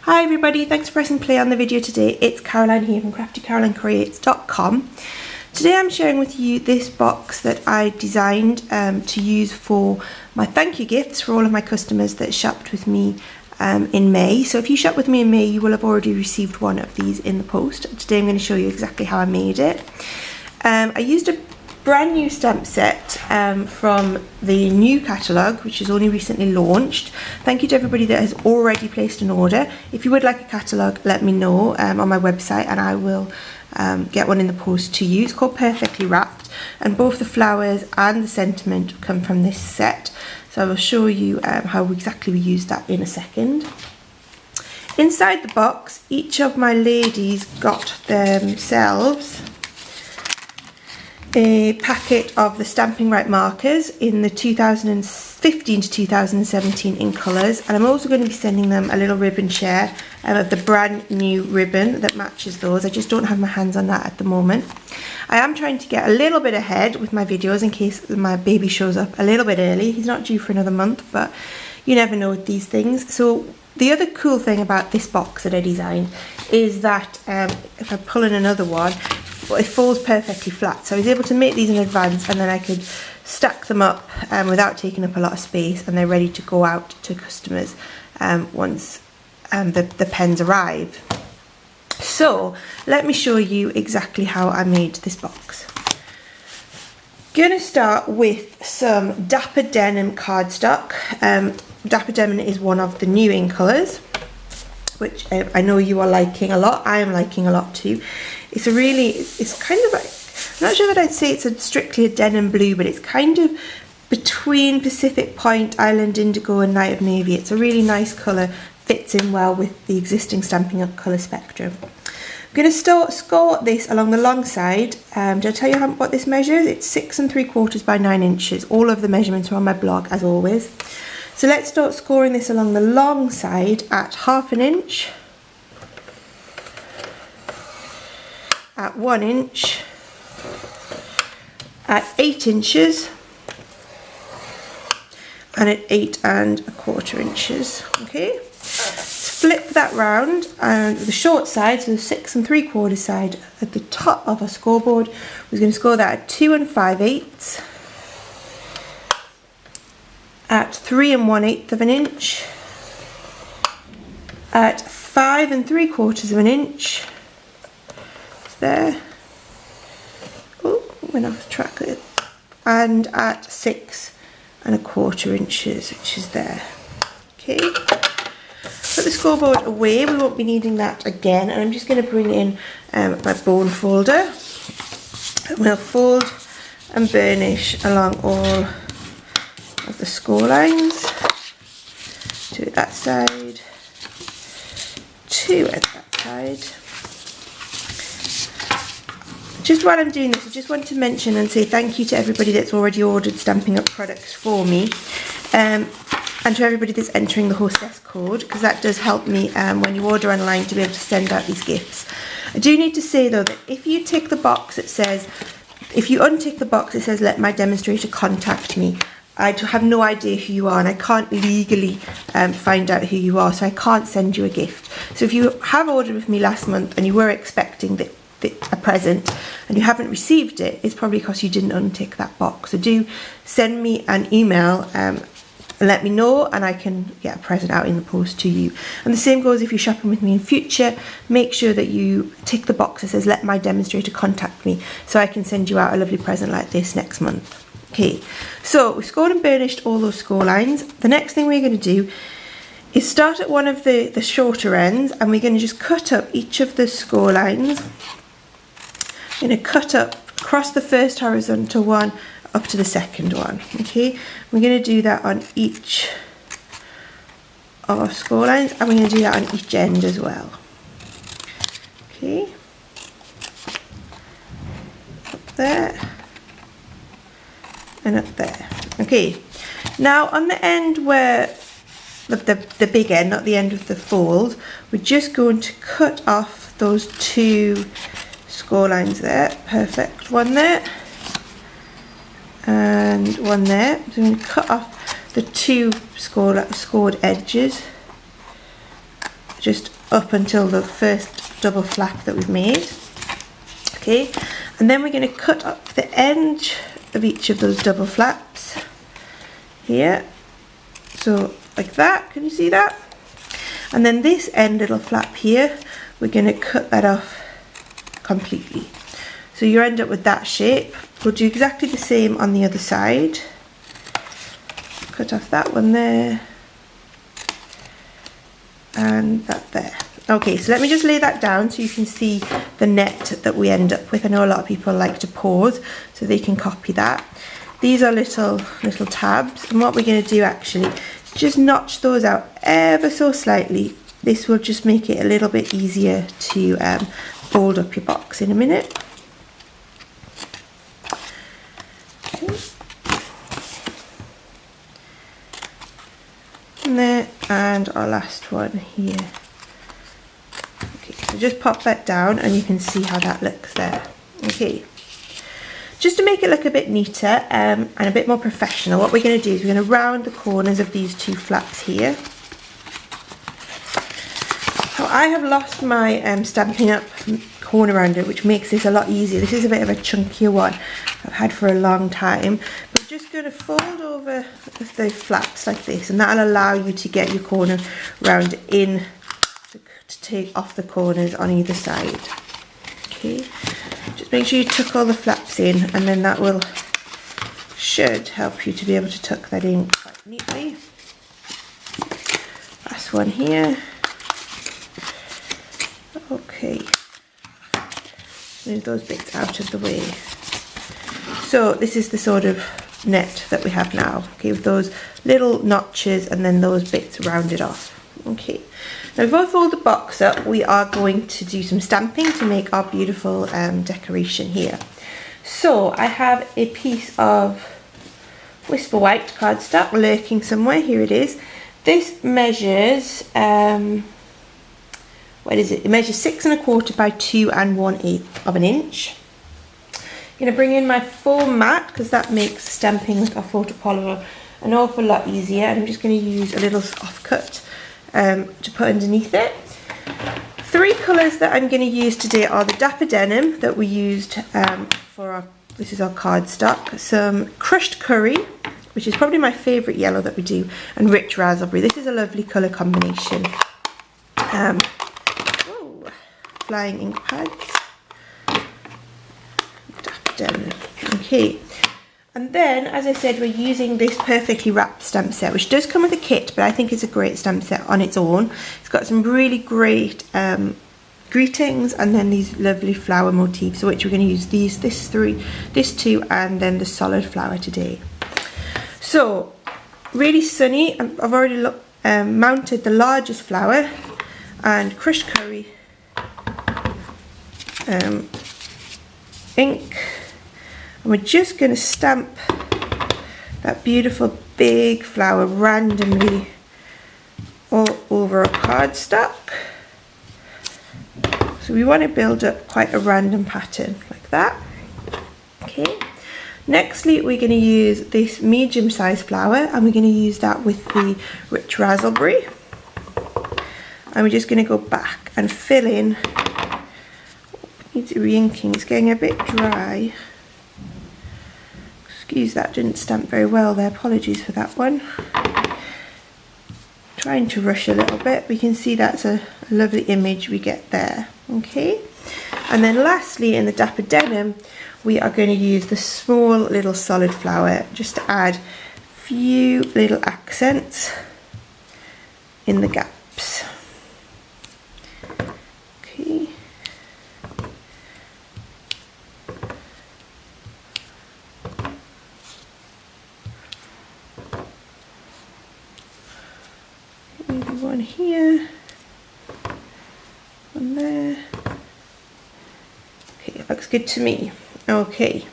Hi everybody, thanks for pressing play on the video today. It's Caroline here from craftycarolinecreates.com. Today I'm sharing with you this box that I designed to use for my thank you gifts for all of my customers that shopped with me in May. So if you shopped with me in May, you will have already received one of these in the post. Today I'm going to show you exactly how I made it. I used a brand new stamp set from the new catalogue, which is only recently launched. Thank you to everybody that has already placed an order. If you would like a catalogue, let me know on my website and I will get one in the post to you. It's called Perfectly Wrapped, and both the flowers and the sentiment come from this set. So I will show you how exactly we use that in a second. Inside the box, each of my ladies got themselves a packet of the Stampin' Right markers in the 2015 to 2017 in colours, and I'm also going to be sending them a little ribbon share of the brand new ribbon that matches those. I just don't have my hands on that at the moment. I am trying to get a little bit ahead with my videos in case my baby shows up a little bit early. He's not due for another month, but you never know with these things. So the other cool thing about this box that I designed is that if I pull in another one, it falls perfectly flat. So I was able to make these in advance, and then I could stack them up without taking up a lot of space, and they're ready to go out to customers once the pens arrive. So let me show you exactly how I made this box. Gonna start with some Dapper Denim cardstock. Dapper Denim is one of the new in colours, which I know you are liking a lot. I am liking a lot too. It's kind of like, I'm not sure that I'd say it's strictly a denim blue, but it's kind of between Pacific Point, Island Indigo and Night of Navy. It's a really nice colour, fits in well with the existing Stampin' Up colour spectrum. I'm going to score this along the long side. Did I tell you what this measures? It's 6 3/4 by 9 inches. All of the measurements are on my blog as always. So let's start scoring this along the long side at 1/2 inch, at 1 inch, at 8 inches, and at 8 1/4 inches. Okay, flip that round, and the short side, so the 6 3/4 side at the top of our scoreboard, we're going to score that at 2 5/8, at 3 1/8 of an inch, at 5 3/4 inch. There. Oh, went off track there. And at 6 1/4 inches, which is there. Okay. Put the scoreboard away. We won't be needing that again. And I'm just going to bring in my bone folder. And we'll fold and burnish along all of the score lines. 2 at that side. 2 at that side. Just while I'm doing this, I just want to mention and say thank you to everybody that's already ordered Stampin' Up products for me, and to everybody that's entering the hostess code, because that does help me when you order online to be able to send out these gifts. I do need to say though that if you tick the box that says, if you untick the box that says let my demonstrator contact me, I have no idea who you are and I can't legally find out who you are, so I can't send you a gift. So if you have ordered with me last month and you were expecting a present and you haven't received it, it's probably because you didn't untick that box. So do send me an email and let me know, and I can get a present out in the post to you. And the same goes if you're shopping with me in future. Make sure that you tick the box that says let my demonstrator contact me, so I can send you out a lovely present like this next month. Okay, so we've scored and burnished all those score lines. The next thing we're going to do is start at one of the shorter ends, and we're going to just cut up each of the score lines. I'm going to cut up across the first horizontal one up to the second one. Okay, we're going to do that on each of our score lines, and we're going to do that on each end as well. Okay, up there and up there. Okay, now on the end where the big end, not the end of the fold, we're just going to cut off those 2 score lines there. Perfect, one there and one there. So I'm going to cut off the 2 scored edges just up until the first double flap that we've made. Okay, and then we're going to cut up the edge of each of those double flaps here, so like that. Can you see that? And then this end little flap here, we're going to cut that off completely, so you end up with that shape. We'll do exactly the same on the other side. Cut off that one there and that there. Okay, so let me just lay that down so you can see the net that we end up with. I know a lot of people like to pause so they can copy that. These are little tabs, and what we're going to do actually is just notch those out ever so slightly. This will just make it a little bit easier to fold up your box in a minute. Okay. And there, and our last one here. Okay, so just pop that down and you can see how that looks there. Okay, just to make it look a bit neater and a bit more professional, what we're going to do is we're going to round the corners of these two flaps here. Now I have lost my Stampin' Up corner rounder, which makes this a lot easier. This is a bit of a chunkier one I've had for a long time. We're just going to fold over the flaps like this, and that'll allow you to get your corner round in to take off the corners on either side. Okay, just make sure you tuck all the flaps in, and then that should help you to be able to tuck that in quite neatly. Last one here. Okay, move those bits out of the way. So this is the sort of net that we have now, okay, with those little notches and then those bits rounded off. Okay, now before I fold the box up, we are going to do some stamping to make our beautiful decoration here. So I have a piece of Whisper White cardstock lurking somewhere. Here it is. This measures what is it? It measures 6 1/4 by 2 1/8 of an inch. I'm going to bring in my full mat because that makes stamping with our photopolymer an awful lot easier. And I'm just going to use a little offcut to put underneath it. 3 colours that I'm going to use today are the Dapper Denim that we used for this is our cardstock, some Crushed Curry, which is probably my favourite yellow that we do, and Rich Raspberry. This is a lovely colour combination. Flying ink pads. Dapper Denim. Okay. And then, as I said, we're using this perfectly wrapped stamp set, which does come with a kit, but I think it's a great stamp set on its own. It's got some really great greetings and then these lovely flower motifs, so which we're going to use this 2, and then the solid flower today. So, really sunny. I've already mounted the largest flower and Crushed Curry ink. And we're just going to stamp that beautiful big flower randomly all over our cardstock. So we want to build up quite a random pattern like that. Okay. Nextly, we're going to use this medium sized flower, and we're going to use that with the Rich Raspberry. And we're just going to go back and fill in. Needs re-inking, it's getting a bit dry. Excuse that, didn't stamp very well there, apologies for that one. Trying to rush a little bit, we can see that's a lovely image we get there. Okay, and then lastly in the Dapper Denim, we are going to use the small little solid flower just to add a few little accents in the gaps. Okay. One here, one there. Okay, it looks good to me. Okay,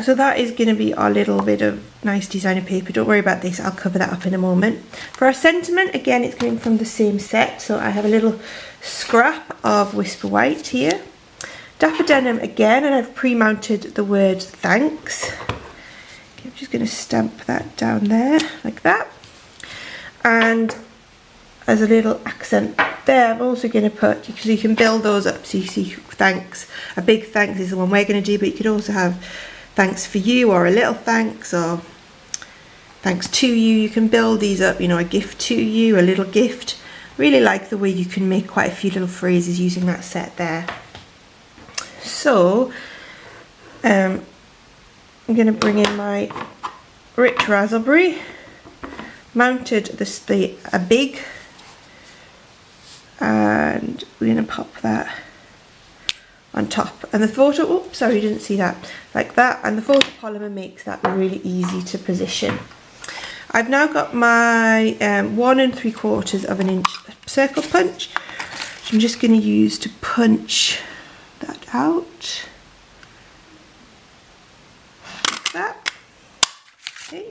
so that is going to be our little bit of nice designer paper. Don't worry about this, I'll cover that up in a moment. For our sentiment, again, it's coming from the same set, so I have a little scrap of Whisper White here. Dapper Denim again, and I've pre-mounted the word thanks. Okay, I'm just going to stamp that down there like that. And as a little accent there, I'm also going to put, because you can build those up, so you see thanks, a big thanks is the one we're going to do, but you could also have thanks for you, or a little thanks, or thanks to you. You can build these up, you know, a gift to you, a little gift. Really like the way you can make quite a few little phrases using that set there. So I'm going to bring in my rich raspberry, mounted a big, and we're going to pop that on top. And the photo, oops, sorry, you didn't see that, like that. And the photopolymer makes that really easy to position. I've now got my 1 3/4 of an inch circle punch, which I'm just going to use to punch that out. Like that. Okay.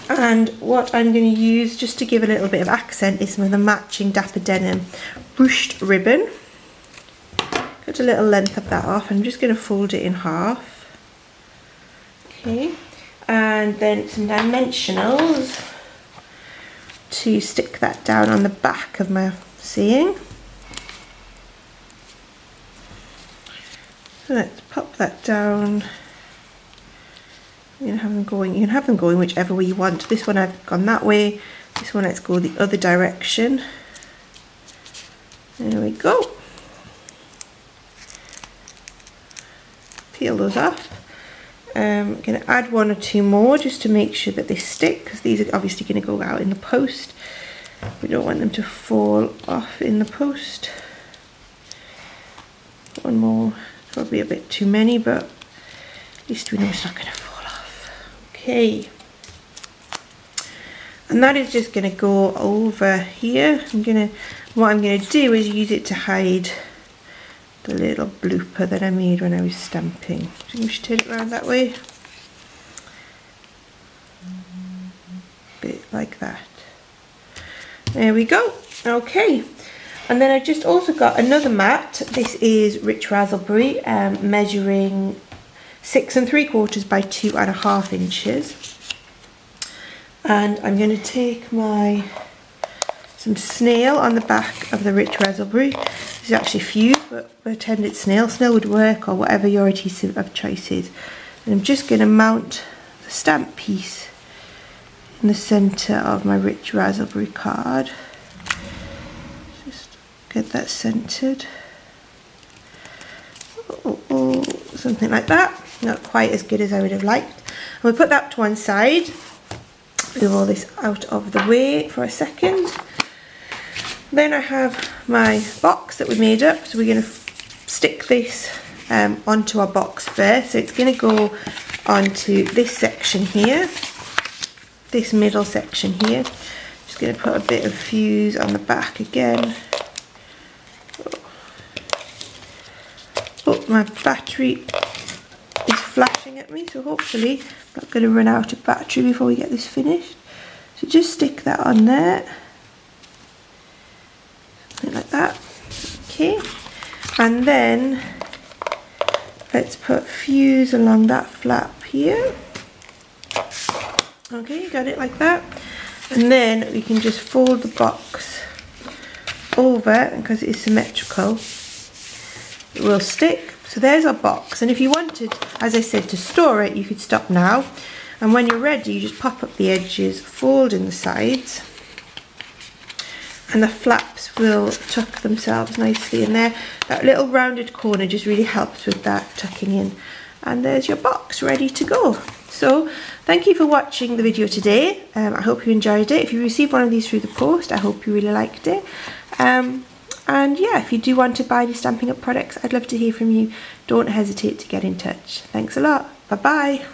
And what I'm going to use, just to give a little bit of accent, is some of the matching Dapper Denim ruched ribbon. Cut a little length of that off. I'm just going to fold it in half. Okay, and then some dimensionals to stick that down on the back of my seam. So let's pop that down. You can have them going. You can have them going whichever way you want. This one I've gone that way. This one let's go the other direction. There we go. Peel those off. I'm going to add 1 or 2 more just to make sure that they stick, because these are obviously going to go out in the post. We don't want them to fall off in the post. 1 more, probably a bit too many, but at least we know it's not going to fall off. Okay, and that is just going to go over here. What I'm going to do is use it to hide the little blooper that I made when I was stamping. I think we should turn it around that way. Bit like that. There we go. Okay. And then I just also got another mat. This is rich raspberry, measuring 6 3/4 by 2.5 inches. And I'm going to take some snail on the back of the rich raspberry. This is actually fused, but pretend it's snail. Snail would work, or whatever your adhesive of choice is. And I'm just going to mount the stamp piece in the centre of my rich raspberry card. Just get that centred. Something like that. Not quite as good as I would have liked. And we'll put that to one side. Move all this out of the way for a second. Then I have my box that we made up, so we're going to stick this onto our box first. So it's going to go onto this section here, this middle section here. Just going to put a bit of fuse on the back again. Oh, my battery is flashing at me, so hopefully I'm not going to run out of battery before we get this finished. So just stick that on there. Like that. Okay, and then let's put fuse along that flap here. Okay, got it like that. And then we can just fold the box over, and because it is symmetrical, it will stick. So there's our box, and if you wanted, as I said, to store it, you could stop now, and when you're ready you just pop up the edges, fold in the sides, and the flaps will tuck themselves nicely in there. That little rounded corner just really helps with that tucking in. And there's your box ready to go. So thank you for watching the video today. I hope you enjoyed it. If you received one of these through the post, I hope you really liked it. And yeah, if you do want to buy the Stampin' Up products, I'd love to hear from you. Don't hesitate to get in touch. Thanks a lot. Bye bye.